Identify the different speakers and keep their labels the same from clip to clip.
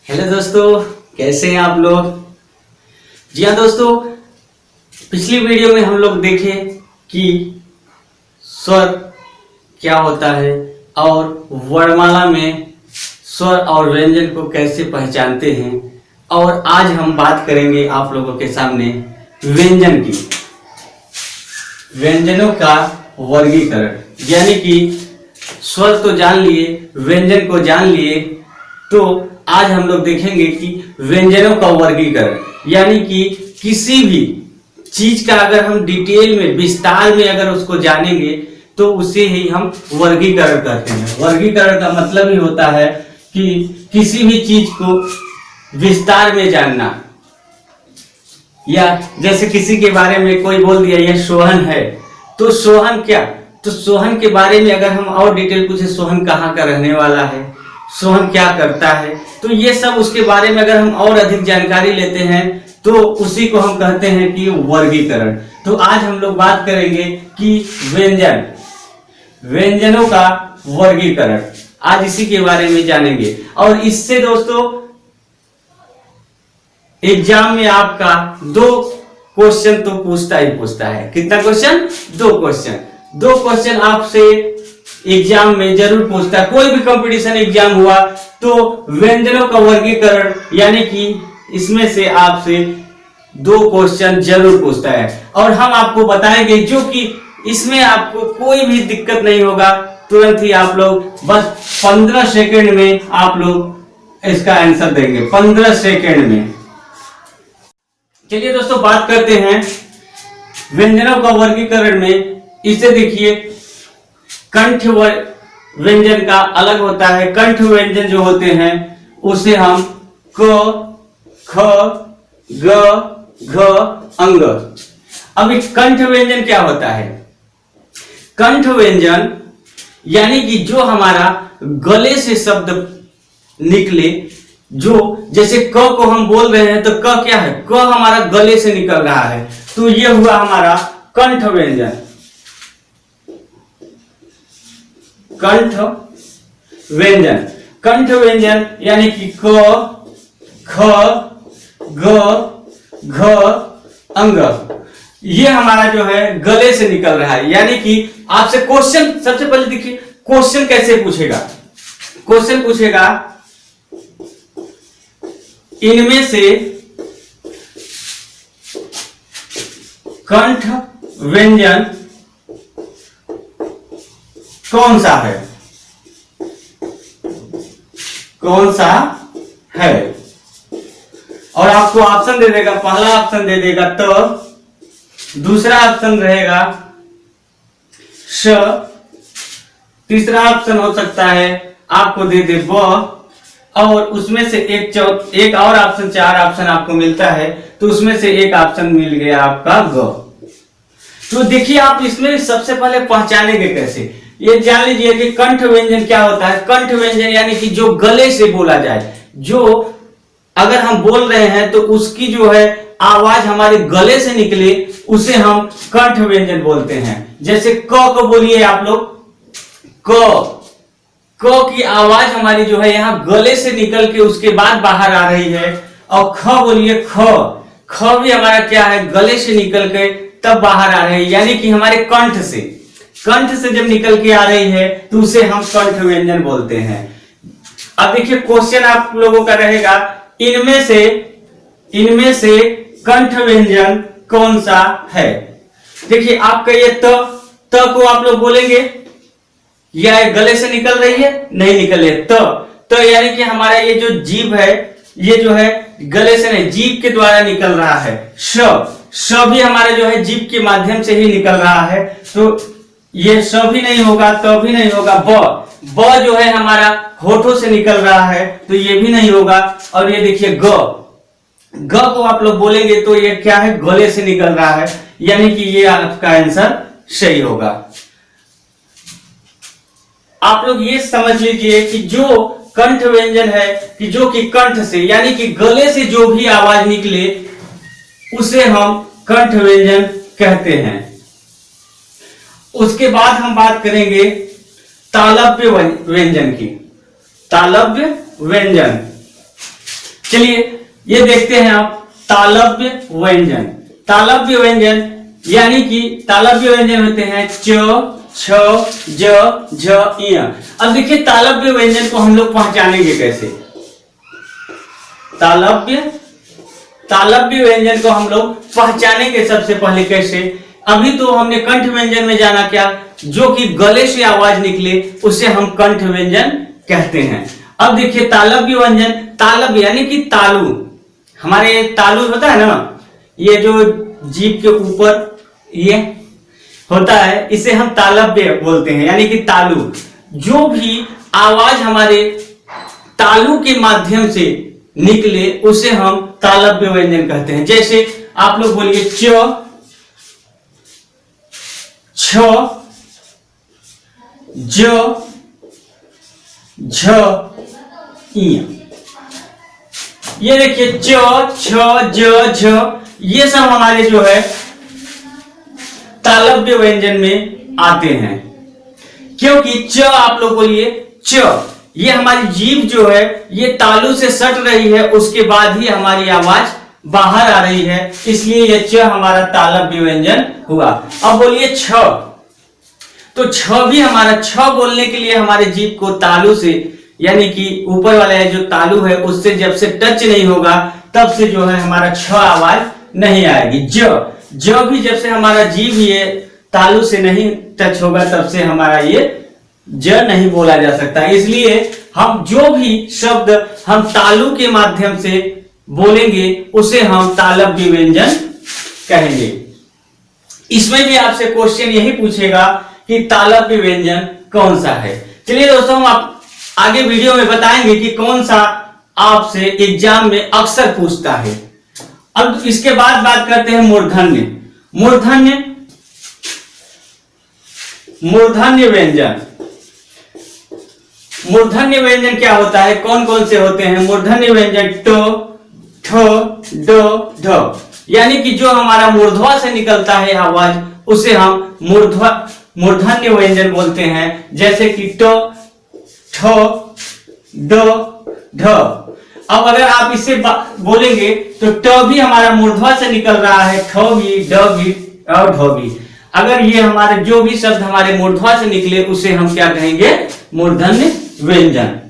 Speaker 1: Hello दोस्तों, कैसे हैं आप लोग। जी हाँ दोस्तों, पिछली वीडियो में हम लोग देखे कि स्वर क्या होता है और वर्णमाला में स्वर और व्यंजन को कैसे पहचानते हैं। और आज हम बात करेंगे आप लोगों के सामने व्यंजन की, व्यंजनों का वर्गीकरण। यानी कि स्वर तो जान लिए, व्यंजन को जान लिए, तो आज हम लोग देखेंगे कि व्यंजनों का वर्गीकरण, यानी कि किसी भी चीज का अगर हम डिटेल में, विस्तार में अगर उसको जानेंगे तो उसे ही हम वर्गीकरण करते हैं। वर्गीकरण का मतलब ही होता है कि किसी भी चीज को विस्तार में जानना। या जैसे किसी के बारे में कोई बोल दिया यह सोहन है, तो सोहन क्या, तो सोहन के बारे में अगर हम और डिटेल पूछे, सोहन कहाँ का रहने वाला है, सोहन क्या करता है, तो ये सब उसके बारे में अगर हम और अधिक जानकारी लेते हैं तो उसी को हम कहते हैं कि वर्गीकरण। तो आज हम लोग बात करेंगे कि व्यंजन, व्यंजनों का वर्गीकरण, आज इसी के बारे में जानेंगे। और इससे दोस्तों एग्जाम में आपका 2 क्वेश्चन तो पूछता ही पूछता है। कितना क्वेश्चन? 2 क्वेश्चन। 2 क्वेश्चन आपसे एग्जाम में जरूर पूछता है। कोई भी कंपटीशन एग्जाम हुआ तो व्यंजनों का वर्गीकरण, यानी कि इसमें से आपसे 2 क्वेश्चन जरूर पूछता है। और हम आपको बताएंगे जो कि इसमें आपको कोई भी दिक्कत नहीं होगा, तुरंत ही आप लोग बस 15 सेकंड में आप लोग इसका आंसर देंगे, 15 सेकंड में। चलिए दोस्तों बात करते हैं व्यंजनों का वर्गीकरण में। इसे देखिए, कंठ व्यंजन का अलग होता है। कंठ व्यंजन जो होते हैं उसे हम क, ख, ग, घ, अंग। अब एक कंठ व्यंजन क्या होता है? कंठ व्यंजन यानी कि जो हमारा गले से शब्द निकले, जो जैसे क को हम बोल रहे हैं तो क क्या है? क हमारा गले से निकल रहा है, तो यह हुआ हमारा कंठ व्यंजन। कंठ व्यंजन, कंठ व्यंजन यानी कि क, ख, ग, घ, अंग, ये हमारा जो है गले से निकल रहा है। यानी कि आपसे क्वेश्चन, सबसे पहले देखिए क्वेश्चन कैसे पूछेगा। क्वेश्चन पूछेगा इनमें से कंठ व्यंजन कौन सा है, कौन सा है, और आपको ऑप्शन दे देगा। पहला ऑप्शन दे देगा त, दूसरा ऑप्शन रहेगा श, तीसरा ऑप्शन हो सकता है आपको दे दे ब, और उसमें से एक और ऑप्शन, 4 ऑप्शन आपको मिलता है, तो उसमें से एक ऑप्शन मिल गया आपका ग। तो देखिए आप इसमें सबसे पहले पहचानेंगे कैसे, ये जान लीजिए कि कंठ व्यंजन क्या होता है। कंठ व्यंजन यानी कि जो गले से बोला जाए, जो अगर हम बोल रहे हैं तो उसकी जो है आवाज हमारे गले से निकले, उसे हम कंठ व्यंजन बोलते हैं। जैसे क को बोलिए आप लोग, क की आवाज हमारी जो है यहाँ गले से निकल के उसके बाद बाहर आ रही है। और ख बोलिए, ख भी हमारा क्या है, गले से निकल के तब बाहर आ रही है, यानी कि हमारे कंठ से जब निकल के आ रही है तो उसे हम कंठ व्यंजन बोलते हैं। अब देखिए क्वेश्चन आप लोगों का रहेगा, इनमें से कंठ व्यंजन कौन सा है। देखिए आपका ये त को आप लोग बोलेंगे, या गले से निकल रही है, नहीं निकल रही है। त यानी कि हमारा ये जो जीभ है, ये जो है गले से नहीं, जीभ के द्वारा निकल रहा है। श भी हमारे जो है जीभ के माध्यम से ही निकल रहा है, तो ये स भी नहीं होगा, त भी नहीं होगा। ब जो है हमारा होठों से निकल रहा है, तो ये भी नहीं होगा। और ये देखिए ग को आप लोग बोलेंगे तो ये क्या है, गले से निकल रहा है, यानी कि ये आपका आंसर सही होगा। आप लोग ये समझ लीजिए कि जो कंठ व्यंजन है, कि जो कि कंठ से यानी कि गले से जो भी आवाज निकले उसे हम कंठ व्यंजन कहते हैं। उसके बाद हम बात करेंगे तालव्य व्यंजन की। तालव्य व्यंजन, चलिए ये देखते हैं आप तालव्य व्यंजन। तालव्य व्यंजन यानी कि तालव्य व्यंजन होते हैं च, छ, ज, झ, य। अब देखिए तालव्य व्यंजन को हम लोग पहचानेंगे कैसे। तालव्य व्यंजन को हम लोग पहचानेंगे सबसे पहले कैसे। अभी तो हमने कंठ व्यंजन में जाना क्या, जो कि गले से आवाज निकले उसे हम कंठ व्यंजन कहते हैं। अब देखिए तालव्य व्यंजन, तालव्य यानी कि तालु, हमारे तालु होता है ना, ये जो जीभ के ऊपर ये होता है, इसे हम तालव्य बोलते हैं यानी कि तालु। जो भी आवाज हमारे तालु के माध्यम से निकले उसे हम तालव्य व्यंजन कहते हैं। जैसे आप लोग बोलिए च, छ, ज, झ, इ। ये देखिए च, छ, ज, झ, ये सब हमारे जो है तालव्य व्यंजन में आते हैं। क्योंकि च आप लोग बोलिए च, ये हमारी जीभ जो है ये तालु से सट रही है, उसके बाद ही हमारी आवाज बाहर आ रही है, इसलिए ये च हमारा तालव्य व्यंजन हुआ। अब बोलिए छ, तो छ भी हमारा, छ बोलने के लिए हमारे जीभ को तालु से यानी कि ऊपर वाला जो तालु है उससे जब से टच नहीं होगा तब से जो है हमारा छ आवाज नहीं आएगी। ज भी जब से हमारा जीभ ये तालु से नहीं टच होगा तब से हमारा ये ज नहीं बोला जा सकता। इसलिए हम जो भी शब्द हम तालु के माध्यम से बोलेंगे उसे हम तालव्य व्यंजन कहेंगे। इसमें भी आपसे क्वेश्चन यही पूछेगा कि तालव्य व्यंजन कौन सा है। चलिए दोस्तों, हम आप आगे वीडियो में बताएंगे कि कौन सा आपसे एग्जाम में अक्सर पूछता है। अब इसके बाद बात करते हैं मूर्धन्य। मूर्धन्य व्यंजन। मूर्धन्य व्यंजन क्या होता है, कौन कौन से होते हैं मूर्धन्य व्यंजन? ट, ठ, ड, ढ, यानी कि जो हमारा मूर्धवा से निकलता है आवाज उसे हम मूर्धन्य व्यंजन बोलते हैं। जैसे कि ट, ठ, ड, ढ। अब अगर आप इसे बोलेंगे तो ट भी हमारा मूर्धवा से निकल रहा है, ठ भी, ड भी और ढ भी। अगर ये हमारे जो भी शब्द हमारे मूर्धवा से निकले उसे हम क्या कहेंगे? मूर्धन्य व्यंजन।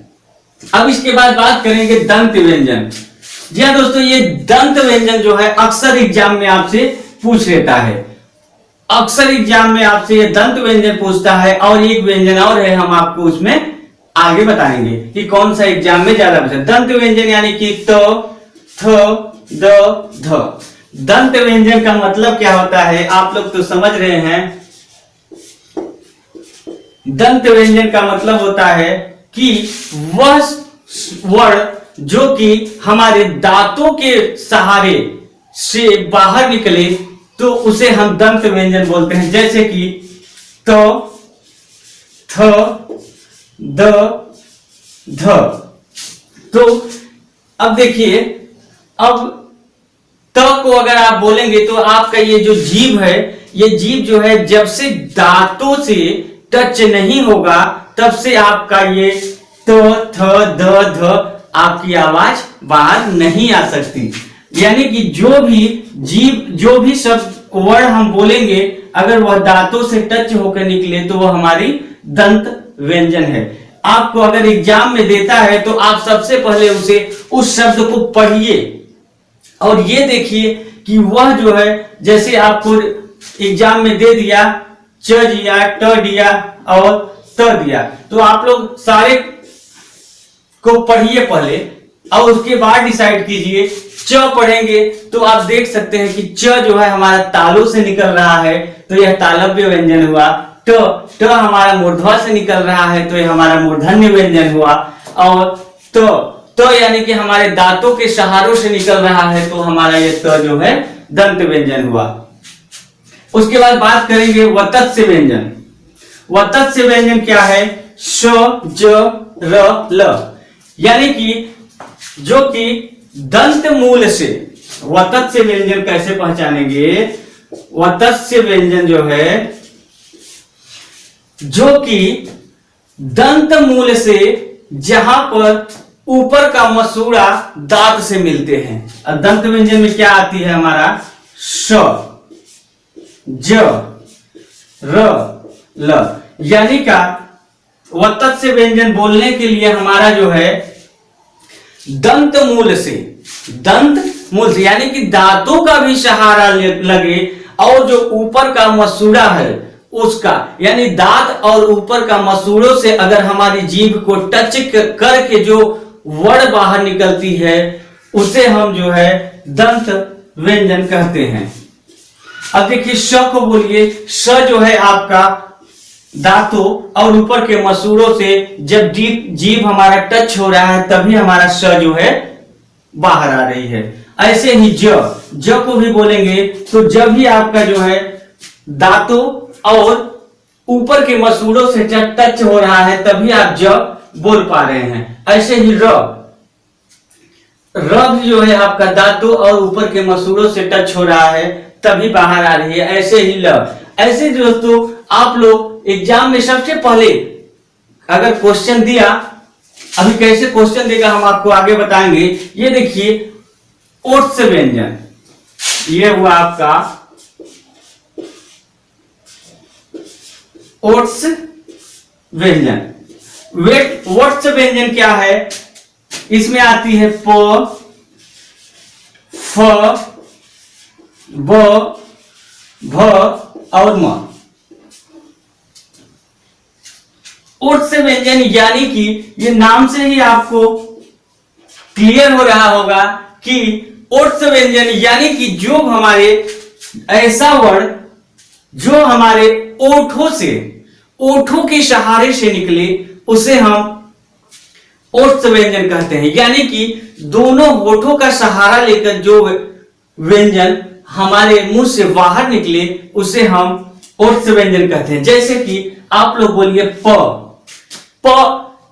Speaker 1: अब इसके बाद बात करेंगे दंत व्यंजन। जी हाँ दोस्तों, ये दंत व्यंजन जो है अक्सर एग्जाम में आपसे पूछ लेता है। अक्सर एग्जाम में आपसे ये दंत व्यंजन पूछता है। और एक व्यंजन और है, हम आपको उसमें आगे बताएंगे कि कौन सा एग्जाम में ज्यादा पूछा। दंत व्यंजन यानी कि त, थ, द, ध। दंत व्यंजन का मतलब क्या होता है आप लोग तो समझ रहे हैं। दंत व्यंजन का मतलब होता है कि वह वर्ड जो कि हमारे दांतों के सहारे से बाहर निकले तो उसे हम दंत व्यंजन बोलते हैं। जैसे कि त, थ, द, ध। तो अब देखिए, अब त को अगर आप बोलेंगे तो आपका ये जो जीभ है, ये जीभ जो है जब से दांतों से टच नहीं होगा तब से आपका ये त, थ, द, ध आपकी आवाज बाहर नहीं आ सकती। यानी कि जो भी जीभ, जो भी शब्द वर्ड हम बोलेंगे अगर वह दांतों से टच होकर निकले तो वह हमारी दंत व्यंजन है। आपको अगर एग्जाम में देता है तो आप सबसे पहले उस शब्द को पढ़िए और ये देखिए कि वह जो है, जैसे आपको एग्जाम में दे दिया च दिया, ट दिया और त दिया, तो आप लोग सारे को पढ़िए पहले और उसके बाद डिसाइड कीजिए। च पढ़ेंगे तो आप देख सकते हैं कि च जो है हमारा तालु से निकल रहा है तो यह तालव्य व्यंजन हुआ। ट हमारा मूर्धवा से निकल रहा है तो यह हमारा मूर्धन्य व्यंजन हुआ। और त यानी कि हमारे दांतों के सहारों से निकल रहा है तो हमारा ये त जो है दंत व्यंजन हुआ। उसके बाद बात करेंगे वतत्स्य व्यंजन। वतत्स्य व्यंजन क्या है? श, ज, र, ल, यानी कि जो कि दंत मूल से। वतत्स्य व्यंजन कैसे पहचानेंगे? वतत्स्य व्यंजन जो है जो कि दंत मूल से जहां पर ऊपर का मसूड़ा दांत से मिलते हैं। और दंत व्यंजन में क्या आती है हमारा श, ज, र, ल, यानी का वत्तत से व्यंजन बोलने के लिए हमारा जो है दंत मूल से यानी कि दांतों का भी सहारा लगे और जो ऊपर का मसूड़ा है उसका, यानी दांत और ऊपर का मसूड़ों से अगर हमारी जीभ को टच करके जो वर्ड बाहर निकलती है उसे हम जो है दंत व्यंजन कहते हैं। अब देखिए श को बोलिए। श जो है आपका दांतों और ऊपर के मसूड़ों से जब जीभ हमारा टच हो रहा है तभी हमारा श जो है बाहर आ रही है। ऐसे ही ज को भी बोलेंगे तो जब भी आपका जो है दांतों और ऊपर के मसूड़ों से जब टच हो रहा है तभी आप ज बोल पा रहे हैं। ऐसे ही र भी जो है आपका दांतों और ऊपर के मसूड़ों से टच हो रहा है तभी बाहर आ रही है। ऐसे ही ल। ऐसे दोस्तों आप लोग एग्जाम में सबसे पहले अगर क्वेश्चन दिया, अभी कैसे क्वेश्चन देगा हम आपको आगे बताएंगे। ये देखिए ओट्स व्यंजन, ये हुआ आपका ओट्स व्यंजन। ओट्स व्यंजन क्या है, इसमें आती है प, फ, ब, भ और म। ओट्स व्यंजन यानी कि ये नाम से ही आपको क्लियर हो रहा होगा कि ओट्स व्यंजन यानी कि जो हमारे ऐसा वर्ड जो हमारे ओठों के सहारे से निकले उसे हम ओट्स व्यंजन कहते हैं। यानी कि दोनों होठों का सहारा लेकर जो व्यंजन हमारे मुंह से बाहर निकले उसे हम ओट्स व्यंजन कहते हैं। जैसे कि आप लोग बोलिए प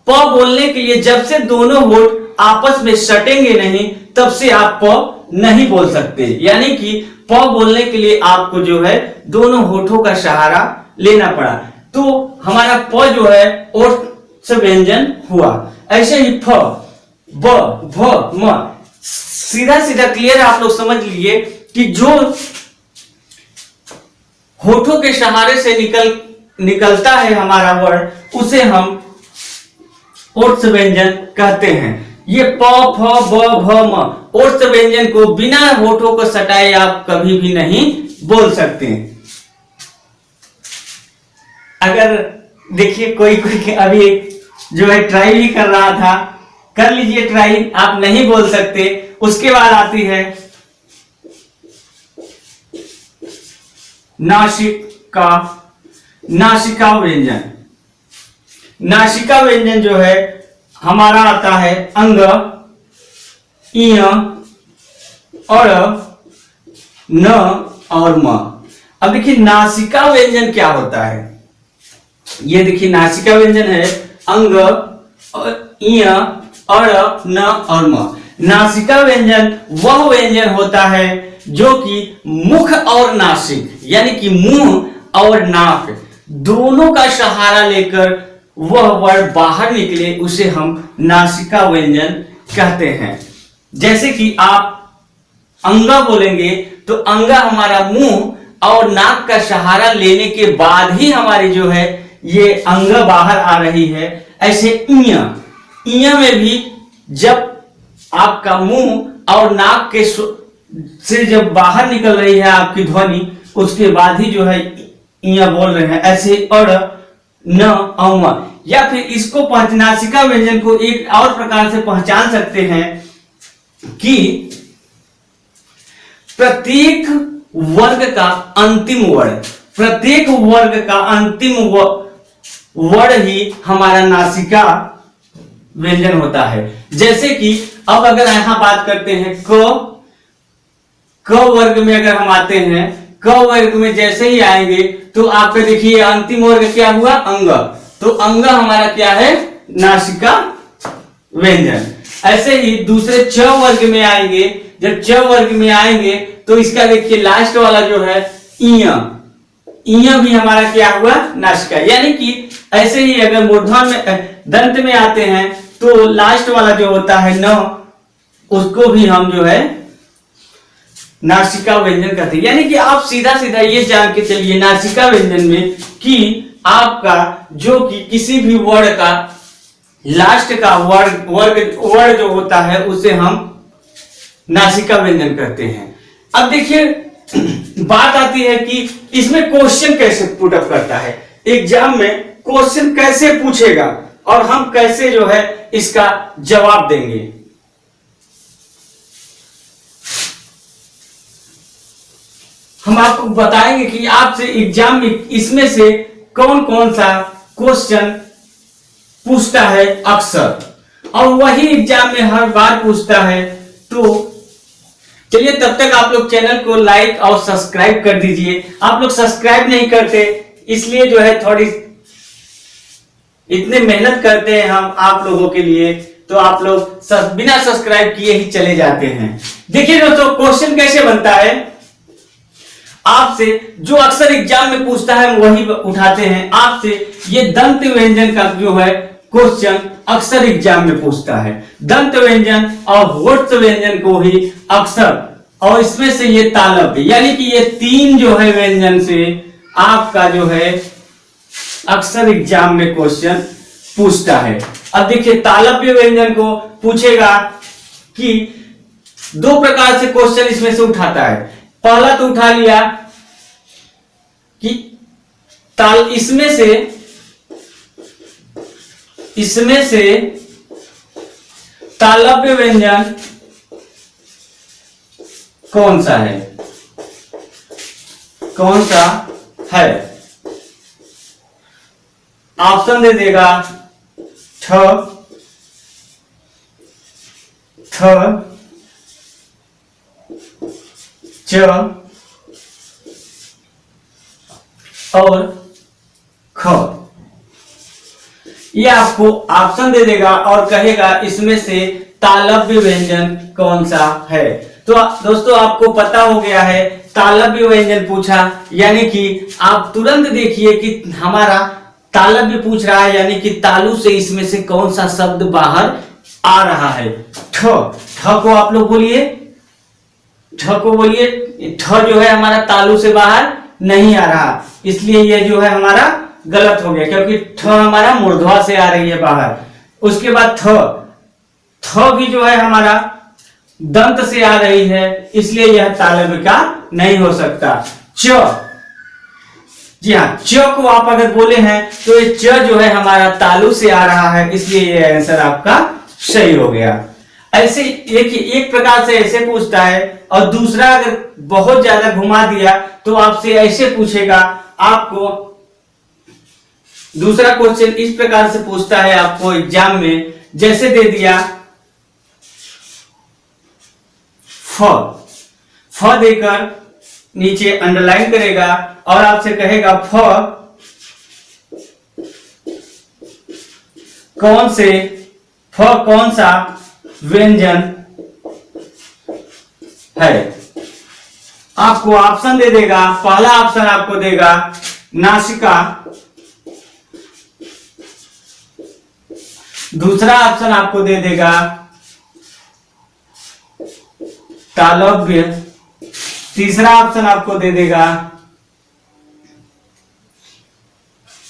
Speaker 1: बोलने के लिए जब से दोनों होठ आपस में सटेंगे नहीं तब से आप प नहीं बोल सकते। यानी कि प बोलने के लिए आपको जो है दोनों होठों का सहारा लेना पड़ा, तो हमारा प जो है ओट्स व्यंजन हुआ। ऐसे ही फ, ब, भ, म, सीधा सीधा क्लियर आप लोग समझ लीजिए कि जो होठों के सहारे से निकलता है हमारा वर्ड उसे हम ओट्स व्यंजन कहते हैं। ये प, फ, ब, भ, म ओट्स व्यंजन को बिना होठों को सटाए आप कभी भी नहीं बोल सकते। अगर देखिए कोई अभी जो है ट्राई भी कर रहा था, कर लीजिए ट्राई, आप नहीं बोल सकते। उसके बाद आती है नासिका व्यंजन। नासिका व्यंजन जो है हमारा आता है अंग, इ, और न और म। अब देखिए नासिका व्यंजन क्या होता है। ये देखिए नासिका व्यंजन है अंग, इ, और न और म। नासिका व्यंजन वह व्यंजन होता है जो कि मुख और नासिक यानी कि मुंह और नाक दोनों का सहारा लेकर वह वर्ड बाहर निकले उसे हम नासिका व्यंजन कहते हैं। जैसे कि आप अंगा बोलेंगे तो अंगा हमारा मुंह और नाक का सहारा लेने के बाद ही हमारी जो है ये अंग बाहर आ रही है। ऐसे इया में भी जब आपका मुंह और नाक के से जब बाहर निकल रही है आपकी ध्वनि उसके बाद ही जो है इया बोल रहे हैं। ऐसे अड़, न, अम, या फिर इसको नासिका व्यंजन को एक और प्रकार से पहचान सकते हैं कि प्रत्येक वर्ग का अंतिम वर्ड ही हमारा नासिका व्यंजन होता है। जैसे कि अब अगर यहां बात करते हैं क वर्ग में अगर हम आते हैं, क वर्ग में जैसे ही आएंगे तो आपके देखिए अंतिम वर्ग क्या हुआ अंग, तो अंग हमारा क्या है नासिका व्यंजन। ऐसे ही दूसरे च वर्ग में आएंगे, जब च वर्ग में आएंगे तो इसका देखिए लास्ट वाला जो है इया भी हमारा क्या हुआ नासिका। यानी कि ऐसे ही अगर मूर्धन्य में दंत में आते हैं तो लास्ट वाला जो होता है न, उसको भी हम जो है नासिका व्यंजन कहते हैं। यानी कि आप सीधा सीधा ये जान के चलिए नासिका व्यंजन में कि आपका जो कि किसी भी वर्ण का लास्ट का वर्ड जो होता है उसे हम नासिका व्यंजन कहते हैं। अब देखिए बात आती है कि इसमें क्वेश्चन कैसे पुट अप करता है, एग्जाम में क्वेश्चन कैसे पूछेगा और हम कैसे जो है इसका जवाब देंगे। हम आपको बताएंगे कि आपसे एग्जाम में इसमें से कौन कौन सा क्वेश्चन पूछता है अक्सर, और वही एग्जाम में हर बार पूछता है। तो चलिए तब तक आप लोग चैनल को लाइक और सब्सक्राइब कर दीजिए। आप लोग सब्सक्राइब नहीं करते, इसलिए जो है थोड़ी इतने मेहनत करते हैं हम आप लोगों के लिए, तो आप लोग बिना सब्सक्राइब किए ही चले जाते हैं। देखिए दोस्तों क्वेश्चन कैसे बनता है, आपसे जो अक्सर एग्जाम में पूछता है वही उठाते हैं। आपसे ये दंत व्यंजन का जो है क्वेश्चन अक्सर एग्जाम में पूछता है, दंत व्यंजन और होठ व्यंजन को ही अक्सर, और इसमें से ये तालव्य, यानी कि ये तीन जो है व्यंजन से आपका जो है अक्सर एग्जाम में क्वेश्चन पूछता है। अब देखिए तालव्य व्यंजन को पूछेगा कि दो प्रकार से क्वेश्चन इसमें से उठाता है। पहला तो उठा लिया कि इसमें से तालव्य व्यंजन कौन सा है, कौन सा है। ऑप्शन दे देगा ठ, च और ख। ये आपको ऑप्शन दे देगा और कहेगा इसमें से तालव्य व्यंजन कौन सा है। तो दोस्तों आपको पता हो गया है तालव्य व्यंजन पूछा, यानी कि आप तुरंत देखिए कि हमारा तालव्य पूछ रहा है, यानी कि तालु से इसमें से कौन सा शब्द बाहर आ रहा है। ठ को आप लोग बोलिए, ठ को बोलिए। ठ जो है हमारा तालु से बाहर नहीं आ रहा, इसलिए ये जो है हमारा गलत हो गया, क्योंकि ठ हमारा मूर्धवा से आ रही है बाहर। उसके बाद थ भी जो है हमारा दंत से आ रही है, इसलिए यह तालव्य का नहीं हो सकता। च, जी हाँ, च को आप अगर बोले हैं तो ये च जो है हमारा तालु से आ रहा है, इसलिए ये आंसर आपका सही हो गया। ऐसे एक प्रकार से ऐसे पूछता है, और दूसरा अगर बहुत ज्यादा घुमा दिया तो आपसे ऐसे पूछेगा। आपको दूसरा क्वेश्चन इस प्रकार से पूछता है आपको एग्जाम में, जैसे दे दिया फ देकर नीचे अंडरलाइन करेगा और आपसे कहेगा फ कौन सा व्यंजन है। आपको ऑप्शन दे देगा, पहला ऑप्शन आपको देगा नासिका, दूसरा ऑप्शन आपको दे देगा तालव्य, तीसरा ऑप्शन आपको दे देगा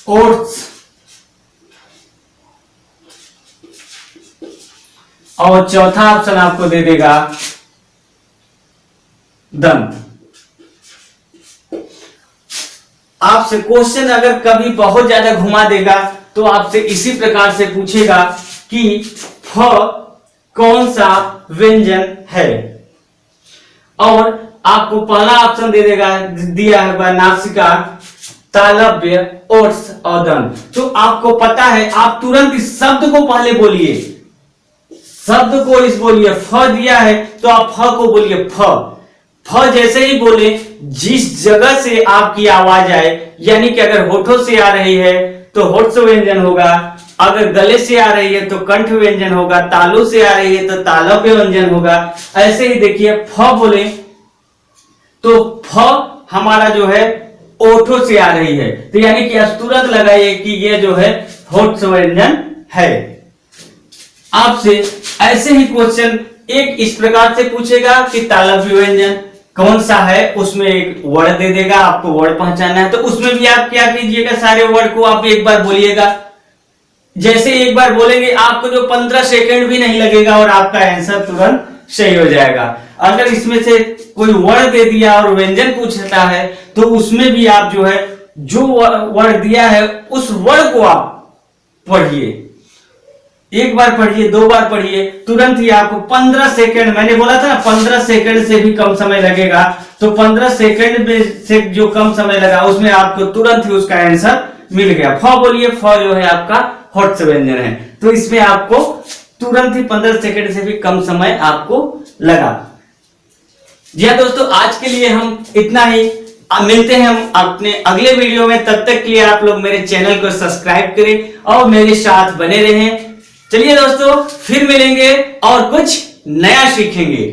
Speaker 1: ओट्स, और चौथा ऑप्शन आपको दे देगा दंत। आपसे क्वेश्चन अगर कभी बहुत ज्यादा घुमा देगा तो आपसे इसी प्रकार से पूछेगा कि फ कौन सा व्यंजन है, और आपको पहला ऑप्शन दे देगा, दिया है नासिका, तालव्य, ओट्स और दंत। तो आपको पता है, आप तुरंत इस शब्द को पहले बोलिए, शब्द को इस बोलिए। फ दिया है तो आप फ को बोलिए फ जैसे ही बोले, जिस जगह से आपकी आवाज आए, यानी कि अगर होठों से आ रही है तो होठ से व्यंजन होगा, अगर गले से आ रही है तो कंठ व्यंजन होगा, तालु से आ रही है तो तालव्य व्यंजन होगा। ऐसे ही देखिए फ बोले तो फ हमारा जो है ओठों से आ रही है, तो यानी कि तुरंत लगाइए कि ये जो है होठ से व्यंजन है। आपसे ऐसे ही क्वेश्चन एक इस प्रकार से पूछेगा कि तालव्य व्यंजन कौन सा है, उसमें एक वर्ड दे देगा, आपको वर्ड पहचानना है। तो उसमें भी आप क्या कीजिएगा, सारे वर्ड को आप एक बार बोलिएगा। जैसे एक बार बोलेंगे आपको जो 15 सेकंड भी नहीं लगेगा और आपका आंसर तुरंत सही हो जाएगा। अगर इसमें से कोई वर्ड दे दिया और व्यंजन पूछता है तो उसमें भी आप जो है जो वर्ड दिया है उस वर्ड को आप पढ़िए, एक बार पढ़िए, 2 बार पढ़िए, तुरंत ही आपको 15 सेकंड, मैंने बोला था ना 15 सेकंड से भी कम समय लगेगा, तो 15 सेकंड में से जो कम समय लगा उसमें आपको तुरंत ही उसका आंसर मिल गया। फ बोलिए, फ जो है आपका हॉट व्यंजन है, तो इसमें आपको तुरंत ही 15 सेकंड से भी कम समय आपको लगा। जी हाँ दोस्तों, आज के लिए हम इतना ही, मिलते हैं हम अपने अगले वीडियो में। तब तक के लिए आप लोग मेरे चैनल को सब्सक्राइब करें और मेरे साथ बने रहें। चलिए दोस्तों, फिर मिलेंगे और कुछ नया सीखेंगे।